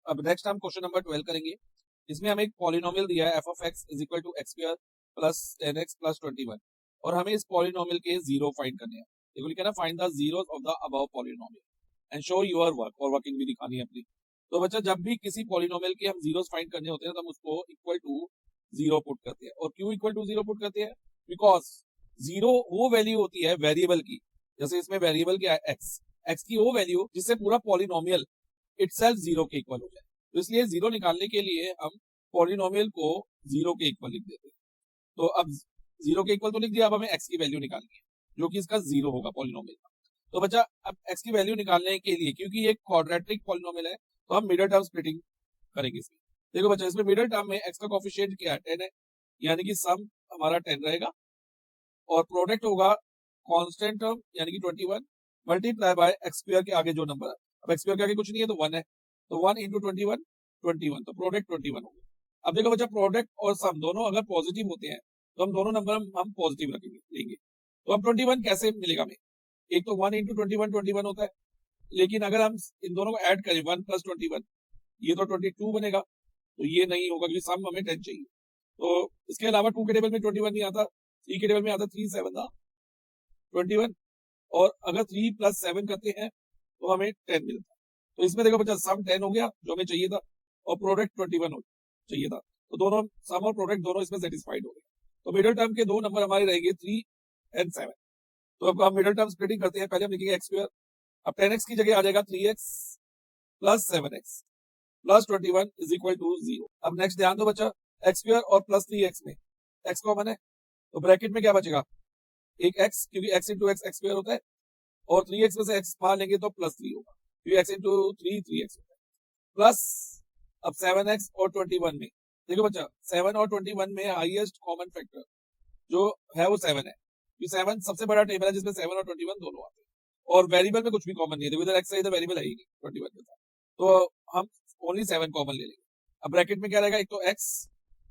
अब नेक्स्ट हम question number 12 करेंगे। इसमें हमें एक पॉलिनोमियल दिया है f of x is equal to x square plus 10x plus 21 और हमें इस पॉलिनोमियल के जीरो फाइंड करने हैं। देखो लिखा है ना, find the zeros of the above polynomial and show your work, और वर्किंग भी दिखानी है अपनी। तो बच्चा जब भी किसी पॉलिनोमियल के हम जीरोस फाइंड करने होते हैं तो हम उसको इक्वल टू जीरो पुट करते हैं। और क्यों इक्वल टू जीरो पुट करते हैं? बिकॉज जीरो वो वैल्यू होती है वेरिएबल की, जैसे इसमें वेरिएबल क्या है एक्स, एक्स की वो वैल्यू जिससे पूरा पॉलिनोमियल इटसेल्फ जीरो के इक्वल हो जाए। तो इसलिए जीरो निकालने के लिए हम पॉलिनोमियल को जीरो के इक्वल लिख देते हैं। तो अब जीरो के इक्वल तो लिख दिया, अब हमें एक्स की वैल्यू निकालनी है जो कि इसका जीरो होगा पॉलिनोमियल का। तो बच्चा अब एक्स की वैल्यू निकालने के लिए, क्योंकि ये क्वाड्रेटिक पॉलिनोमियल है, तो हम मिडिल टर्म स्प्लिटिंग करेंगे इसमें। देखो बच्चा, इसमें मिडिल टर्म में एक्स का कोएफिशिएंट क्या है? 10 है, यानी कि सम हमारा 10 रहेगा और प्रोडक्ट होगा कांस्टेंट टर्म यानी कि 21 मल्टीप्लाई बाय एक्स स्क्वायर के आगे जो नंबर है। अब एक्स स्क्वायर के आगे कुछ नहीं है तो 1 है, तो 1 इंटू 21 21, तो प्रोडक्ट 21 हो गया। अब देखो बच्चा, प्रोडक्ट और सम दोनों अगर पॉजिटिव होते हैं तो हम दोनों नंबर हम पॉजिटिव रखेंगे लेंगे। तो अब 21 कैसे मिलेगा हमें? एक तो 1 इंटू 21 21 होता है, लेकिन अगर हम इन दोनों को ऐड करें 1 प्लस 21, ये तो 22 बनेगा, तो ये नहीं होगा क्योंकि सम हमें 10 चाहिए। तो इसके अलावा 2 के टेबल में 21 नहीं आता, 3 के टेबल में आता 3 7 था 21, और अगर 3 प्लस 7 करते हैं तो हमें 10 मिलता है। तो इसमें देखो बच्चा, सम 10 हो गया जो हमें चाहिए था और प्रोडक्ट 21 हो चाहिए था, तो दोनों सम और प्रोडक्ट दोनों इसमें सेटिस्फाइड हो गए। तो मिडिल टर्म के दो नंबर हमारे रहेंगे 3 एंड 7। तो अब हम मिडिल टर्म स्प्लिटिंग करते हैं। पहले हम लिखेंगे एक्स स्क्वायर, अब 10x की जगह आ जाएगा 3x plus 7x plus 21 is equal to 0। अब नेक्स्ट ध्यान दो बच्चा, एक्स स्क्वायर और प्लस 3x में x कॉमन है, तो ब्रैकेट में क्या बचेगा? एक x, क्योंकि x into x x square होता है, और 3x में से x बाहर लेंगे तो प्लस 3 होगा, क्योंकि x इंटू 3 3x होता है, प्लस अब 7x और 21 में देखो बच्चा, 7 और 21 में हाईएस्ट कॉमन फैक्टर जो है वो 7 है, क्योंकि 7 सबसे बड़ा टेबल है जिसमें 7 और 21 दोनों आते हैं, और वेरिएबल में कुछ भी कॉमन नहीं है। देखो इधर x है, इधर वेरिएबल है ही नहीं 21 के साथ, तो हम ओनली 7 कॉमन ले लेंगे। अब ब्रैकेट में क्या रहेगा? एक तो x,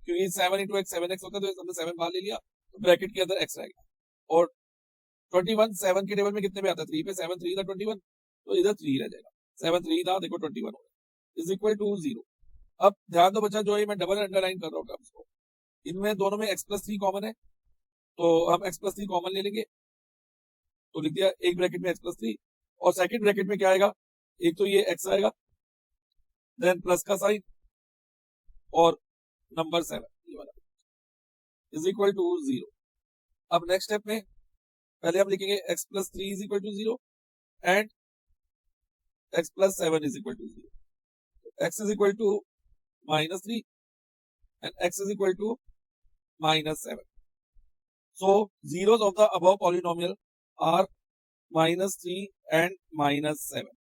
क्योंकि 7 इंटू एक्स 7x होता है, तो हमने 7 बाहर ले लिया, तो ब्रैकेट के अंदर x रहेगा, और 21 7 के टेबल में कितने पे आता है? 3 पे, 7 3 था 21, तो इधर 3 रह जाएगा, 7 3 था, देखो 21 हो गया, इज इक्वल टू 0। अब ध्यान दो बच्चा, जो ये मैं डबल अंडरलाइन कर रहा हूँ टर्म्स को, इनमें दोनों में x प्लस 3 कॉमन है, तो हम x प्लस 3 कॉमन ले लेंगे, तो लिख दिया एक ब्रैकेट में x प्लस 3, और सेकंड ब्रैकेट में क्या आएगा? एक तो ये x आएगा, देन प्लस का साइन और नंबर 7 ये वाला इज इक्वल टू 0। अब नेक्स्ट स्टेप में पहले हम लिखेंगे x plus 3 is equal to 0 and x plus 7 is equal to 0। x is equal to minus 3 and x is equal to minus 7। So zeros of the above polynomial are -3 and -7.